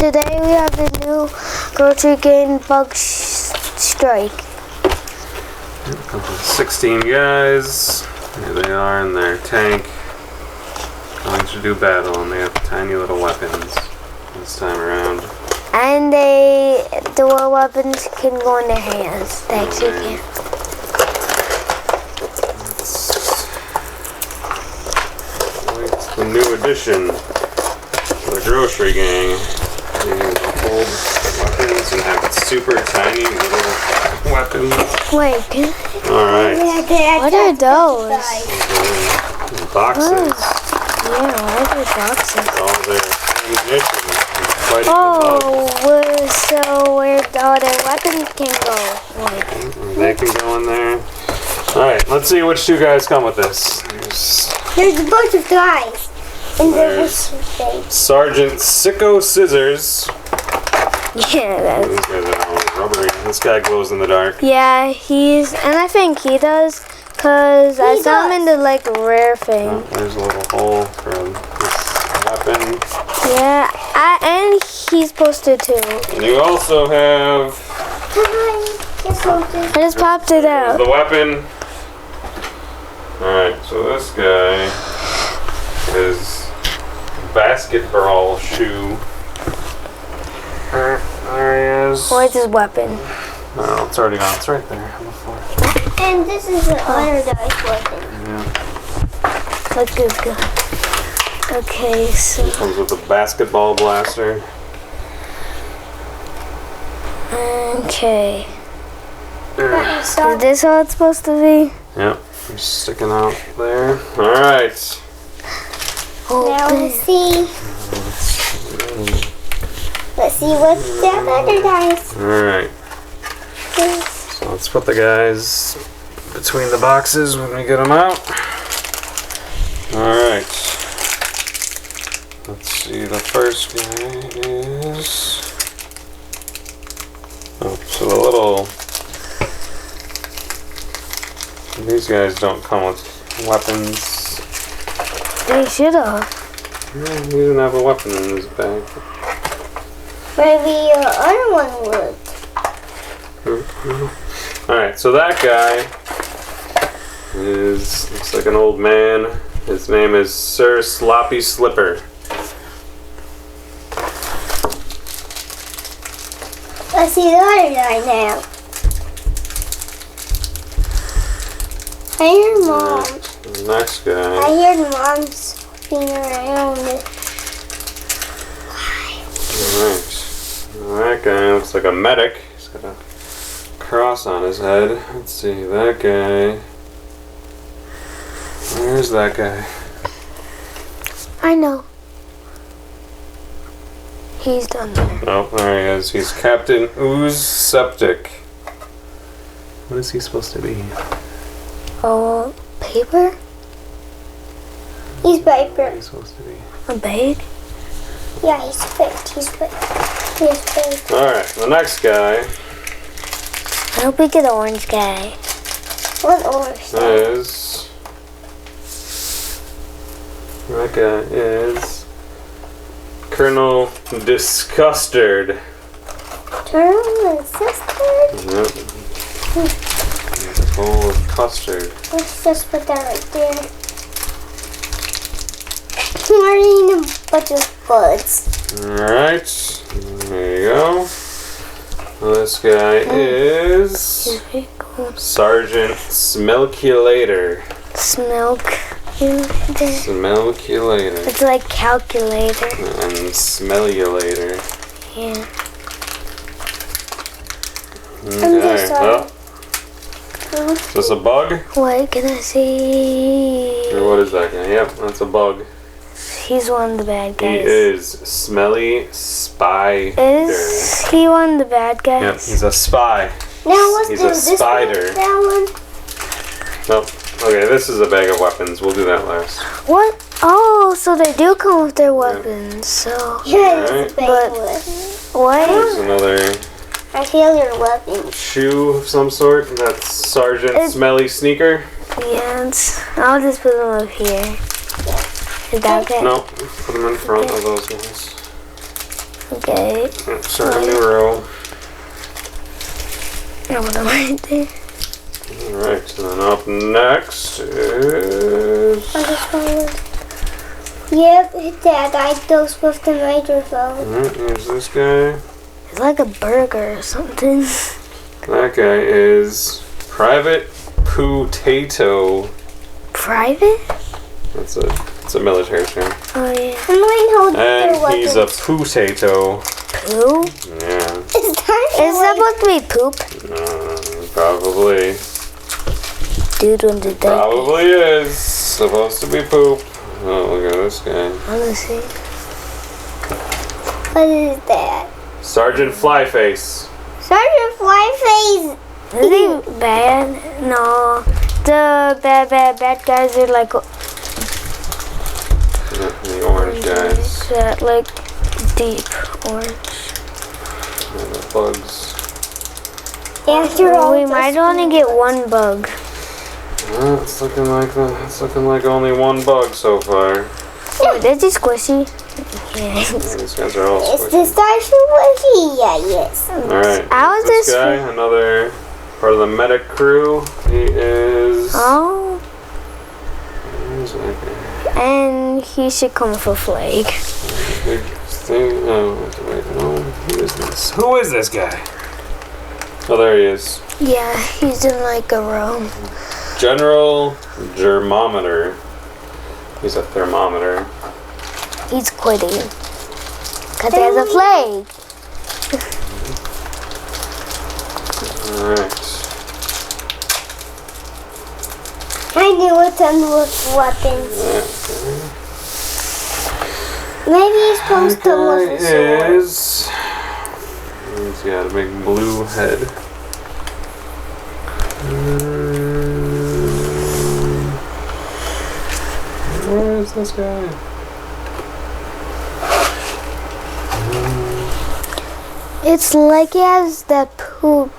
today we have the new grocery game Bug Strike. 16 guys. Here they are in their tank. Going to do battle, and they have tiny little weapons this time around. And the war weapons can go in their hands. They actually can. It's the new addition to the grocery gang. They hold weapons and have super tiny little weapons. Wait, can Alright. what are those? Boxes. Yeah, what are the boxes? All their ammunition. Fighting Oh, so where all their weapons can go? Like, they can go in there. Alright, let's see which two guys come with this. There's a bunch of guys. And there's Sergeant Sicko Scissors. yeah, that's. These guys are all rubbery. This guy glows in the dark. Yeah, and I think he does, cause I saw him in the like rare thing. Oh, there's a little hole for this weapon. Yeah, and he's posted too. And you also have I just popped it out. the weapon. Alright, so this guy is basketball shoe. There he is. Where's his weapon? Oh, it's already gone. It's right there on the floor. And this is an undice weapon. Yeah. Look good gun. Okay, so Comes with a basketball blaster. okay. Is this how it's supposed to be? Yep. Just sticking out there. Alright. Now Okay. let's see what's that other dice. Alright. So let's put the guys between the boxes when we get them out. Alright. Let's see, the first guy is... Oh, so the little... These guys don't come with weapons. They should have. He doesn't have a weapon in his bag. Maybe your other one would. Alright, so that guy looks like an old man. His name is Sir Sloppy Slipper. Let's see the other guy now. I hear mom. The next guy. I hear mom's being around. Alright. That guy looks like a medic. He's got a cross on his head. Let's see, that guy. Where's that guy? I know. He's done there. Oh, there he is. He's Captain Ooze Septic. What is he supposed to be? Oh, paper? He's What paper. is he supposed to be? A bag? Yeah, he's faked. He's faked. He's faked. Alright, the next guy I hope we get an orange guy. What orange? is... That guy is... Colonel Disgustard. Turtle and sister? Yep. There's a bowl of custard. Let's just put that right there. We're eating a bunch of buds. Alright, there you go. This guy is Very cool. Sergeant Smellculator. Smilk. Smellculator. It's like calculator. And Smellulator. Yeah. Okay, sorry. oh, is this a bug? Wait, can I see? Or what is that guy? Yep, that's a bug. He's one of the bad He guys. is Smelly Spider. Is he one of the bad guys? Yep, he's a spy. Now let's He's do a this spider. one, that Nope. Okay, this is a bag of weapons. We'll do that last. What? Oh, so they do come with their weapons. So one. Yeah, it's Alright. a big But- one. what? There's another I feel your weapons. shoe of some sort. That's Sergeant It's- Smelly Sneaker. Yeah, I'll just put them up here. Is that okay? No, put them in front of those guys. Okay. Start a new row. No, no, right there. Alright, and then up next is. Yep, that guy goes with the microphone. Alright, here's this guy. It's like a burger or something. That guy is Private Potato. Private? It's a military term. Oh, yeah. I'm learning how to And he's a potato. Poo? Yeah, Is that Is that supposed to be poop? probably. Dude, when did that? Probably is. Supposed to be poop. Oh, look at this guy. Honestly. What is that? Sergeant Flyface. Sergeant Flyface. Is he bad? No. The bad guys are like The orange guys. that, like deep orange. And the bugs. After all, We might only get one bug. Well, it's looking like only one bug so far. Oh, this is squishy. Yeah. These guys are all It's squishy. the Sergeant Flyface. Yeah, yes. Alright, How is this this? guy, another part of the medic crew. He is. Oh, Where's that and he should come with a flag. guy? Big thing. Oh, wait, no. Who is this? Who is this guy? Oh, there he is. Yeah, he's in like a row. General Germometer. He's a thermometer. He's quitting. Cause he has a flag. Alright. I knew it's on with weapons. Maybe he's supposed to look That a sword. is. He's got a big blue head. Where is this guy? It's like he has that poop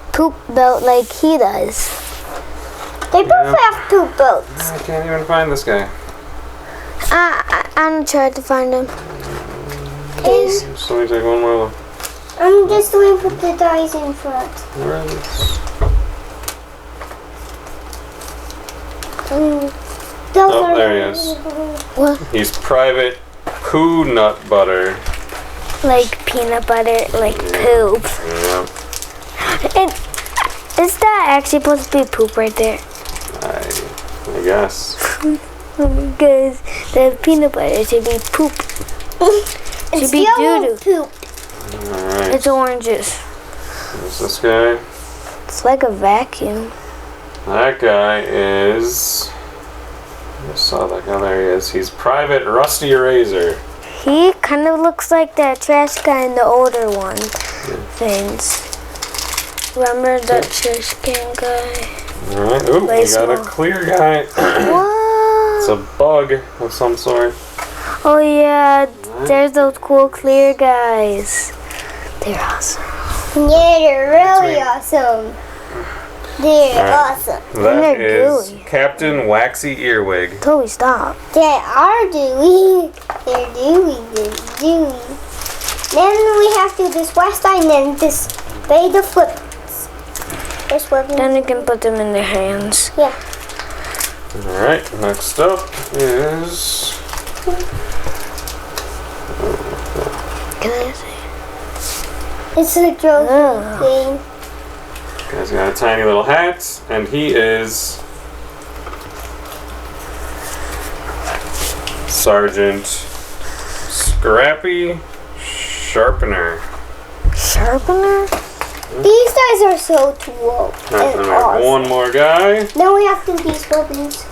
belt like he does. They both Yeah. have poop boats. I can't even find this guy. I'm trying to find him. Is Just let me take one more look. I'm just going to put the dice in front. Where is this? Those Oh, are there he is. What? He's Private Poo Nut Butter. Like peanut butter, like poop. Yeah, And is that actually supposed to be poop right there? I guess. Because the peanut butter should be poop. It's be yellow doo-doo. poop. Alright. It's oranges. There's this guy. It's like a vacuum. That guy is. I saw that guy. There he is. He's Private Rusty Razor. He kind of looks like that trash guy in the older one. Things. Remember that trash can guy? Alright. Ooh, we Very got a small. clear guy. It's What? a bug of some sort. Oh yeah, there's those cool clear guys. They're awesome. Yeah, they're really awesome. They're Alright. awesome. That they're is gooey. Captain Waxy Earwig. Toby, stop. They are dewy. They're dewy. They're dewy. Then we have to do this west side and then display the flips. This weapon. Then you can put them in their hands. Yeah. Alright, next up is. Can I see? It's a joke Oh. thing. Guy's got a tiny little hat, and he is Sergeant Scrappy Sharpener. Sharpener? These guys are so cool Alright, and then we have awesome. one more guy. Then we have to do these weapons.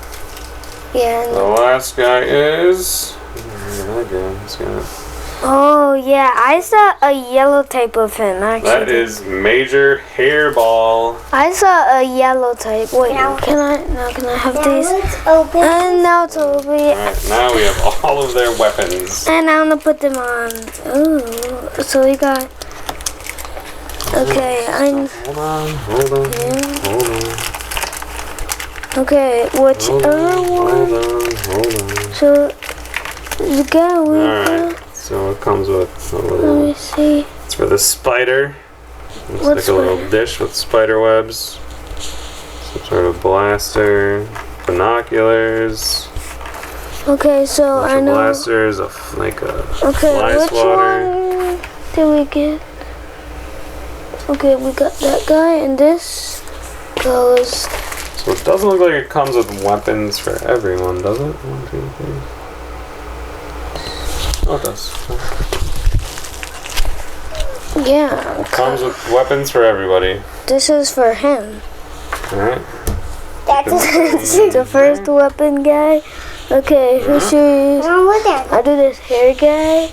Yeah. The last guy is. Where's that guy? He's got- Oh yeah, I saw a yellow type of him actually. That is Major Hairball. I saw a yellow type. Wait, Now- can I have Now these? let's open. And now Toby. Alright, now we have all of their weapons. And I'm gonna put them on. Ooh, so we got. Okay, I'm. Hold on, hold on, hold on. Okay, whichever one. Hold on. So, the guy we Alright. got. So it comes with a Let little. me see. It's for the spider. Looks What's like a little spider? dish with spider webs. Some sort of blaster. Binoculars. Okay, so Bunch I of know. blasters. Like a Okay, fly which swatter. one did we get? Okay, we got that guy, and this goes. So it doesn't look like it comes with weapons for everyone, does it? 1, 2, 3. Oh, it does. Yeah, It comes with weapons for everybody. this is for him. Alright. That's The first weapon guy. Okay, who should we? Oh, look at I'll do this hair guy,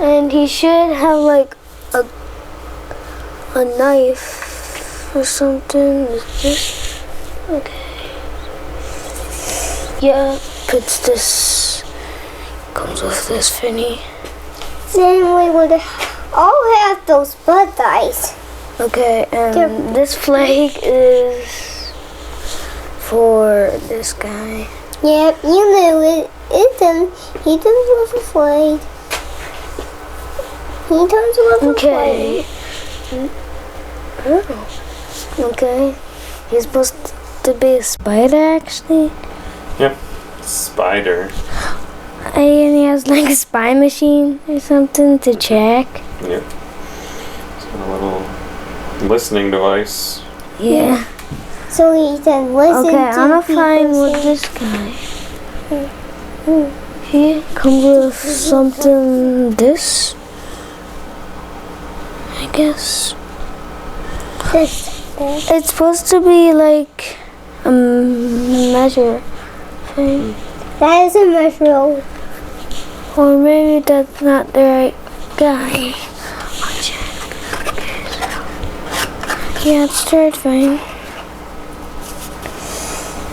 and he should have like a knife or something. Is this okay? Yeah, puts this. Comes with this finny. Then we would all have those blood dice. Okay, and this flag is for this guy. Yep, you knew it. He doesn't afraid. He doesn't Okay. Oh. Okay. He's supposed to be a spider, actually. Yep. Spider. And he has like a spy machine or something to check. Yep. It's got a little listening device. Yeah. So he can listen Okay, to I'm gonna people find with say- this guy. He comes with something. This. I guess. this. It's supposed to be like a measure thing. That is a mushroom. Or maybe that's not the right guy. I'll check. Okay, so. Yeah, it's terrifying.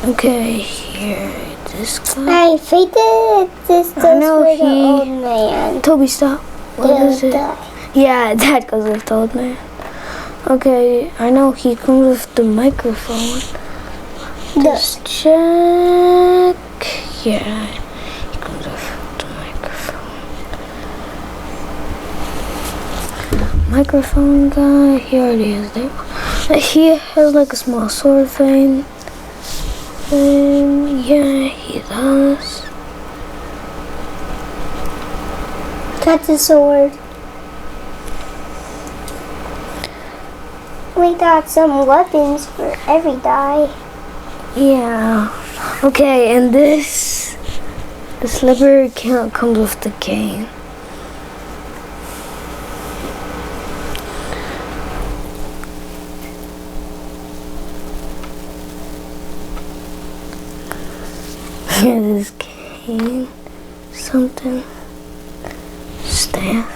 Okay, here. This guy. I think that this I goes know for the he- old man. Toby, stop. What is it? Die. Yeah, that goes with the old man. Okay, I know he comes with the microphone. Just check. Yeah, he comes with the microphone. Microphone guy, he already is there. He has like a small sword thing. And yeah, he does. Cut the sword. We got some weapons for every die. Yeah. Okay, and this, the slipper count comes with the cane. Here's this cane, something, staff.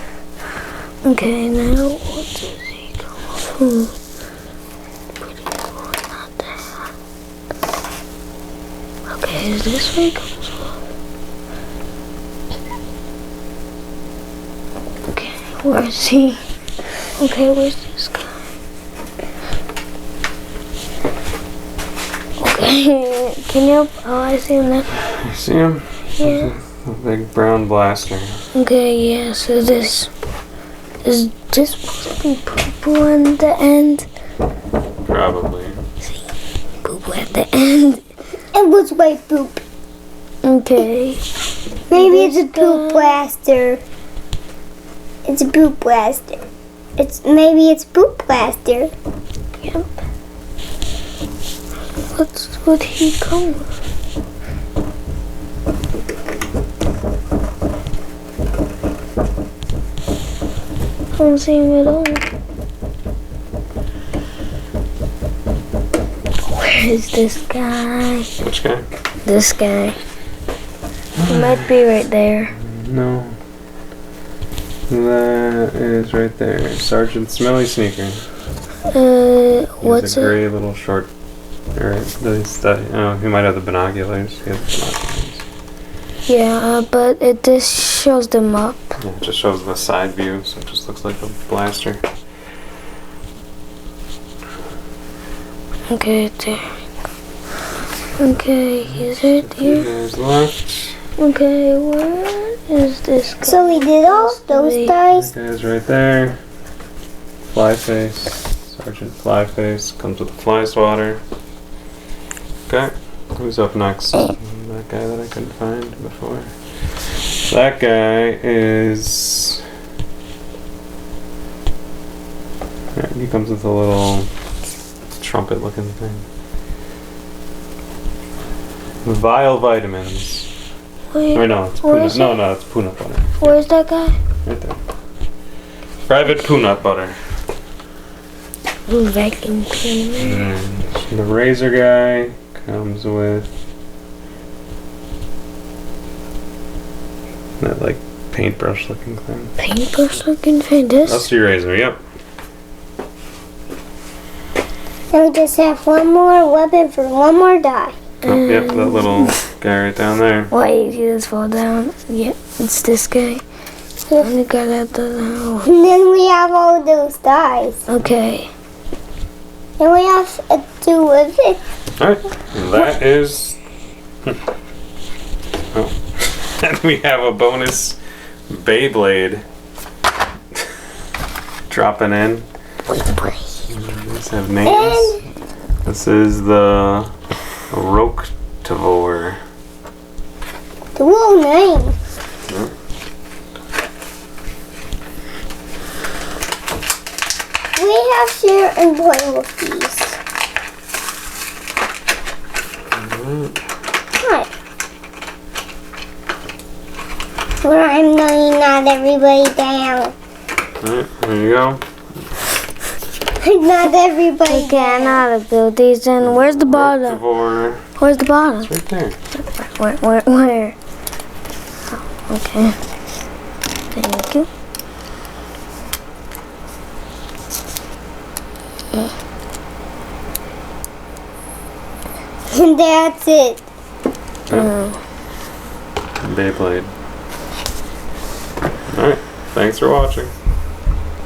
Okay, now what does he come with? Pretty cool, not that. Okay, is this what it comes with? Okay, where's he? Okay, where's this guy? Okay, can you? Oh, I see him now. You see him? Yeah. A big brown blaster. Okay, yeah, so this. Is this supposed to be poo-poo at the end? Probably. See, poo-poo at the end. It was white poop. Okay. Maybe it's a This poop guy. blaster. It's a poop blaster. Maybe it's poop blaster. Yep. What would he come with? I don't see him at all. Where is this guy? Which guy? This guy. He might be right there. No. That is right there. Sergeant Smelly Sneaker. What's He's a it? gray little short. Alright, oh, he might have the binoculars. He has binoculars. Yeah, but it just shows them up. Yeah, it just shows the side view, so it just looks like a blaster. Okay, there. Okay, he's right here. There's left. Okay, where is this guy? So we did all those guys. That guy's right there. Flyface. Sergeant Flyface. Comes with a fly swatter. Okay. Who's up next? That guy that I couldn't find before. That guy is... Yeah, he comes with a little trumpet looking thing. Vile Vitamins. Wait, Or no, it's where peanut. is No, it? no, it's peanut butter. Where's that guy? Right there. Private peanut butter. Vacuum cleaner. And the razor guy comes with that like paintbrush looking thing. Paintbrush looking thing. This? Rusty razor, yep. And we just have one more weapon for one more die. Oh, yep, that little guy right down there. Wait, he just fall down. Yeah, it's this guy. And the guy that doesn't. And then we have all those dies. Okay. And we have to do with it. Alright, and that is... Oh. And we have a bonus Beyblade dropping in. These have names. This is the Roktavor. The real name. Yep. We have share and play with these. What? Well, I'm going not everybody down. Alright, there you go. Not everybody Okay, I know how to build these. And where's the bottom? Roktavor. Where's the bottom? It's right there. Where? Oh, okay. Thank you. And that's it. Beyblade. Alright, thanks for watching.